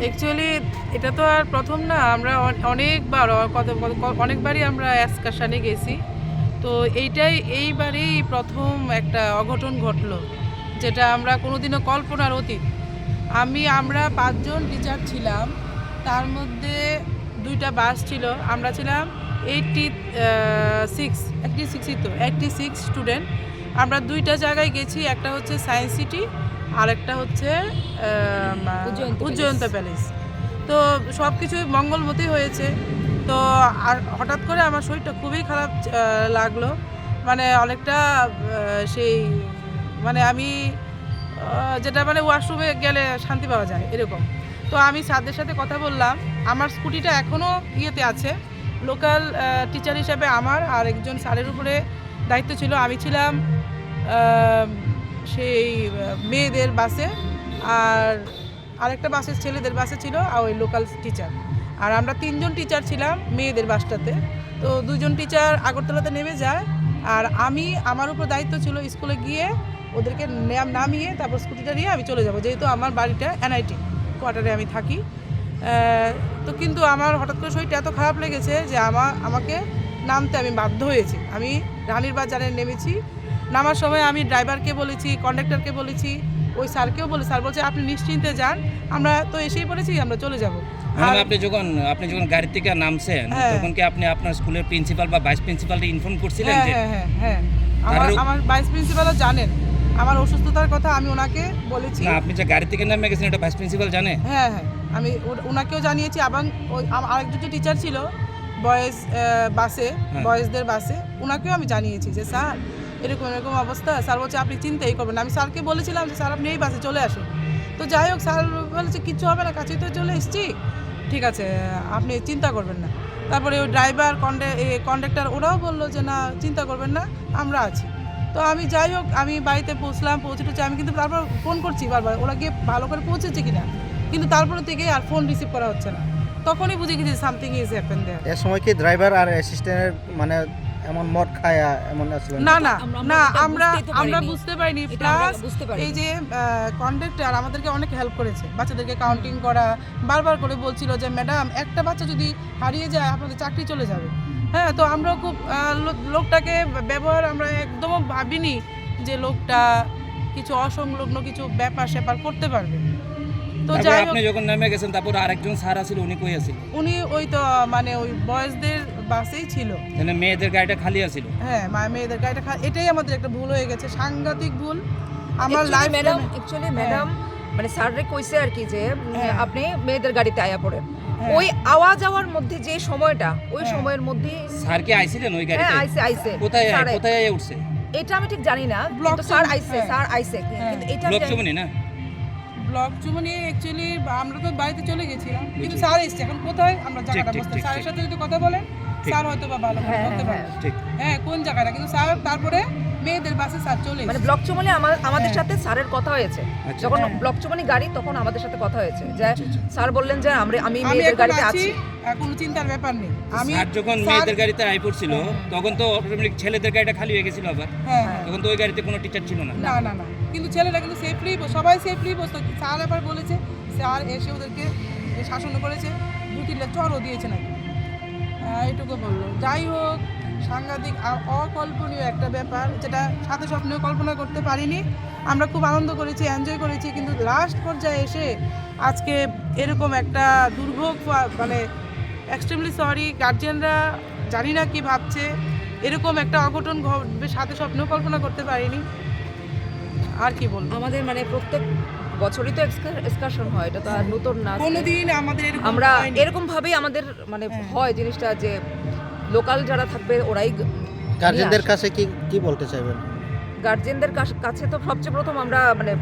Actually এটা তো আর প্রথম না, আমরা অনেকবারই আমরা এক্সকারশনে গেছি। তো এইবারেই প্রথম একটা অঘটন ঘটলো, যেটা আমরা কোনোদিনও কল্পনার অতীত। আমরা 5 জন টিচার ছিলাম, তার মধ্যে 2টা বাস ছিল, আমরা ছিলাম 86 স্টুডেন্ট। আমরা 2টা জায়গায় গেছি, একটা হচ্ছে সায়েন্স সিটি আর একটা হচ্ছে উজ্জয়ন্ত প্যালেস। তো সব কিছুই মঙ্গলমতী হয়েছে। তো আর হঠাৎ করে আমার শরীরটা খুবই খারাপ লাগলো, মানে অনেকটা সেই মানে আমি যেটা মানে ওয়াশরুমে গেলে শান্তি পাওয়া যায় এরকম। তো আমি স্যারদের সাথে কথা বললাম, আমার স্কুটিটা এখনও ইয়েতে আছে। লোকাল টিচার হিসাবে আমার আর একজন স্যারের উপরে দায়িত্ব ছিল। আমি ছিলাম সেই মেয়েদের বাসে, আর আরেকটা বাসে ছেলেদের বাসে ছিল আর ওই লোকাল টিচার। আর আমরা 3 জন টিচার ছিলাম মেয়েদের বাসটাতে। তো 2 জন টিচার আগরতলাতে নেমে যায়, আর আমার উপর দায়িত্ব ছিল স্কুলে গিয়ে ওদেরকে নামিয়ে তারপর স্কুটিটা নিয়ে আমি চলে যাব, যেহেতু আমার বাড়িটা এনআইটি কোয়ার্টারে আমি থাকি। তো কিন্তু আমার হঠাৎ করে শরীরটা এত খারাপ লেগেছে যে আমাকে নামতে আমি বাধ্য হয়েছি। আমি রানীর বাজারে নেমেছি। নামার সময় আমি ড্রাইভারকে বলেছি, কন্ডাক্টরকে বলেছি, ওই স্যারকেও বলে, স্যার বলছে আপনি নিশ্চিন্তে যান, আমরা তো এসেই পড়েছি, আমরা চলে যাব। আর আপনি যখন গাড়ি থেকে নামছেন তখন কি আপনি আপনার স্কুলের প্রিন্সিপাল বা ভাইস প্রিন্সিপালকে ইনফর্ম করছিলেন? হ্যাঁ, আমার ভাইস প্রিন্সিপালও জানেন আমার অসুস্থতার কথা, আমি ওনাকে বলেছি। না, আপনি যে গাড়ি থেকে নেমে গেছেন এটা ভাইস প্রিন্সিপাল জানে? হ্যাঁ, আমি ওনাকেও জানিয়েছি। এবং আরেকজন যে টিচার ছিল বয়েজদের বাসে, ওনাকেও আমি জানিয়েছি যে স্যার এরকম অবস্থা। স্যার বলছে আপনি চিন্তাই করবেন না। আমি স্যারকে বলেছিলাম যে স্যার আপনি এই বাসে চলে আসুন। তো যাই হোক, স্যার বলেছে কিচ্ছু হবে না, কাছেই তো চলে এসেছি, ঠিক আছে আপনি চিন্তা করবেন না। তারপরে ওই ড্রাইভার কন্ডাক্টর ওরাও বললো যে না চিন্তা করবেন না, আমরা আছি। তো আমি যাই হোক, আমি বাড়িতে পৌঁছেছি। আমি কিন্তু তারপর ফোন করছি বারবার, ওরা গিয়ে ভালো করে পৌঁছেছে কিনা, কিন্তু তারপরে থেকে আর ফোন রিসিভ করা হচ্ছে না। তখনই বুঝে গেছি সামথিং ইজ হ্যাপেন দেয়ার। এর সময় কি ড্রাইভার আর অ্যাসিস্ট্যান্টের মানে এমন মদ খায়া এমন আসলে? না, আমরা বুঝতে পারিনি। প্লাস এই যে কন্ডাক্টর আমাদেরকে অনেক হেল্প করেছে, বাচ্চাদেরকে কাউন্টিং করা, বারবার করে বলছিল যে ম্যাডাম একটা বাচ্চা যদি হারিয়ে যায় আপনাদের চাকরি চলে যাবে। হ্যাঁ, তো আমরা খুব লোকটাকে ব্যবহার আমরা একদমও ভাবিনি যে লোকটা কিছু অসংলগ্ন কিছু ব্যাপার স্যাপার করতে পারবে। তো যাই হোক, আপনি যখন নেমে গেছেন তারপর আরেকজন স্যার আছিল, উনি কই আছিল? উনি ওই তো মানে ওই বয়েজদের বাসেই ছিল। মানে মেয়েদের গাড়িটা খালি আছিল? হ্যাঁ, মেয়েদের গাড়িটা এটাই আমাদের একটা ভুল হয়ে গেছে, সাংঘাতিক ভুল আমার লাইফ। ম্যাডাম মানে স্যাররে কইছে আর কি যে আপনি মেয়েদের গাড়িতে আয়া পড়েন। ওই আওয়াজ যাওয়ার মধ্যে যে সময়টা, ওই সময়ের মধ্যে স্যার কি আইছিলেন ওই গাড়িতে? হ্যাঁ, আইছে। কোথায় আইয়া উঠছে? এটা আমি ঠিক জানি না, কিন্তু স্যার আইছে কিন্তু এটা ব্লক চুমনি না? ব্লক চুমনি অ্যাকচুয়ালি আমরা তো বাড়িতে চলে গেছিলাম, কিন্তু স্যার এসছে, এখন কোথায় আমরা জায়গাটা বুঝতে। স্যারের সাথে যদি কথা বলেন স্যার হয়তো বা ভালো বলতে পারে হ্যাঁ কোন জায়গাটা, কিন্তু স্যার তারপরে মেয়েদের বাসে স্যার চলে মানে ব্লক চুমনি আমাদের সাথে স্যারের কথা হয়েছে। যখন ব্লক চুমনি গাড়ি তখন আমাদের সাথে কথা হয়েছে যে স্যার বললেন যে আমি মেয়েদের গাড়িতে আছি, কোনো চিন্তার ব্যাপার নেই। স্যার যখন মেয়েদের গাড়িতে আই পড়ছিল তখন তো অটোমেটিক ছেলেদের গাড়িটা খালি হয়ে গেছিল আবার। তখন তো ওই গাড়িতে কোনো টিচার ছিল না। না, কিন্তু ছেলেরা কিন্তু সবাই সেফলি বসতো। স্যার আবার বলেছে, স্যার এসে ওদেরকে শাসন করেছে, 2-3 চড়ও দিয়েছে নাকি, এইটুকু বললো। যাই হোক, সাংঘাতিক অকল্পনীয় একটা ব্যাপার, যেটা সাথে স্বপ্নেও কল্পনা করতে পারিনি। আমরা খুব আনন্দ করেছি, এনজয় করেছি, কিন্তু লাস্ট পর্যায়ে এসে আজকে এরকম একটা দুর্ভোগ, মানে এক্সট্রিমলি সরি। গার্জিয়ানরা জানি না কি ভাবছে, এরকম একটা অঘটন ঘটবে সাথে স্বপ্নেও কল্পনা করতে পারিনি। আর কি বলবো, আমাদের মানে প্রত্যেক বছরই তো এক্সকারশন হয়, এটা তো আর নতুন না। কোনোদিন আমাদের আমরা এরকম ভাবেই আমাদের মানে হয় জিনিসটা যে লোকাল যারা থাকবে ওরাই। গার্জেনদের কাছে কি বলতে চাইবেন? গার্জেনদের কাছে তো সবচেয়ে প্রথম আমরা মানে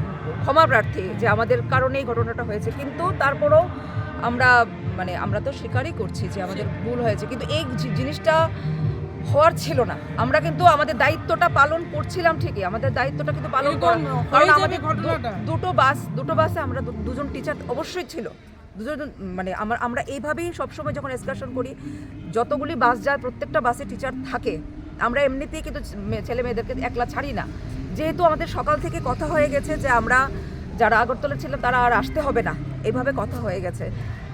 ক্ষমা প্রার্থী যে আমাদের কারণে এই ঘটনাটা হয়েছে, কিন্তু তারপরেও আমরা তো স্বীকারই করছি যে আমাদের ভুল হয়েছে, কিন্তু এই জিনিসটা হওয়ার ছিল না। আমরা কিন্তু আমাদের দায়িত্বটা পালন করছিলাম ঠিকই, আমাদের দায়িত্বটা কিন্তু পালন করা, কারণ আমাদের দুটো বাসে আমরা 2 জন টিচার অবশ্যই ছিল। মানে আমরা এইভাবেই সবসময় যখন এক্সকারশন করি, যতগুলি বাস যায় প্রত্যেকটা বাসে টিচার থাকে। আমরা এমনিতেই কিন্তু ছেলে মেয়েদেরকে একলা ছাড়ি না, যেহেতু আমাদের সকাল থেকে কথা হয়ে গেছে যে আমরা যারা আগরতলা ছিলাম তারা আর আসতে হবে না এইভাবে কথা হয়ে গেছে।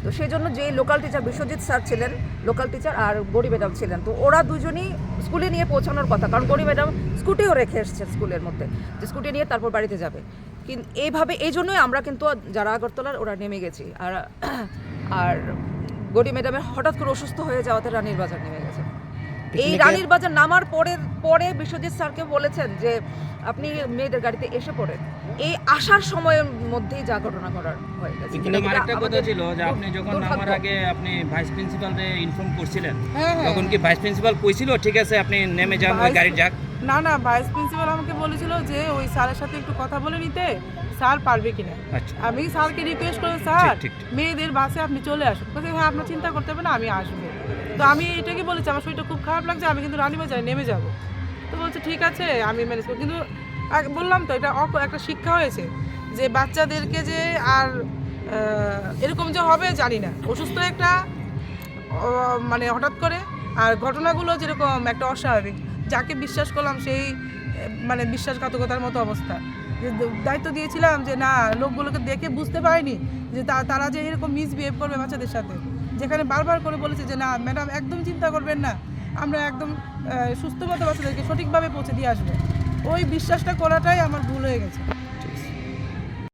তো সেই জন্য যে লোকাল টিচার বিশ্বজিৎ স্যার ছিলেন, লোকাল টিচার, আর গৌরী ম্যাডাম ছিলেন, তো ওরা দুজনই স্কুলে নিয়ে পৌঁছানোর কথা, কারণ গৌরী ম্যাডাম স্কুটিও রেখে এসছেন স্কুলের মধ্যে, যে স্কুটি নিয়ে তারপর বাড়িতে যাবে। কিন্তু এইভাবে এই জন্যই আমরা কিন্তু যারা আগরতলার ওরা নেমে গেছি। আর গৌরী ম্যাডামের হঠাৎ করে অসুস্থ হয়ে যাওয়াতে রানীর বাজার নেমে গেছে। এই রানীর বাজার নামার পরে বিশ্বজিৎ স্যারকে বলেছেন যে আপনি মেয়েদের গাড়িতে এসে পড়েন। এই আসার সময়ের মধ্যেই যা ঘটনা ঘটার হয়ে গেছে। কিন্তু আরেকটা কথা ছিল যে আপনি যখন নামার আগে আপনি ভাইস প্রিন্সিপালকে ইনফর্ম করছিলেন, তখন কি ভাইস প্রিন্সিপাল কইছিল ঠিক আছে আপনি নেমে যান, ওই গাড়ি যাক? না না, ভাইস প্রিন্সিপাল আমাকে বলেছিল যে ওই স্যারের সাথে একটু কথা বলে নিতে, স্যার পারবে কিনা। আচ্ছা, আমি স্যারকে রিকোয়েস্ট করি, স্যার ঠিক। মেয়েদের বাসে আপনি চলে আসুন। বলছে হ্যাঁ আপনার চিন্তা করতে হবে না, আমি আসবো। তো আমি এটাকে বলেছি আমার শরীরটা খুব খারাপ লাগছে, আমি কিন্তু রানীবাজারে নেমে যাব। তো বলছে ঠিক আছে আমি ম্যানেজ করব। কিন্তু বললাম তো এটা একটা শিক্ষা হয়েছে যে বাচ্চাদেরকে যে আর এরকম যে হবে জানি না, অসুস্থ একটা মানে হঠাৎ করে, আর ঘটনাগুলো যেরকম একটা অস্বাভাবিক, যাকে বিশ্বাস করলাম সেই মানে বিশ্বাসঘাতকতার মতো অবস্থা। যে দায়িত্ব দিয়েছিলাম যে না, লোকগুলোকে দেখে বুঝতে পারিনি যে তারা যে এরকম মিসবিহেভ করবে বাচ্চাদের সাথে, যেখানে বারবার করে বলেছে যে না ম্যাডাম একদম চিন্তা করবেন না, আমরা একদম সুস্থ মতো বাচ্চাদেরকে সঠিকভাবে পৌঁছে দিয়ে আসবো। ওই বিশ্বাসটা করাটাই আমার ভুল হয়ে গেছে।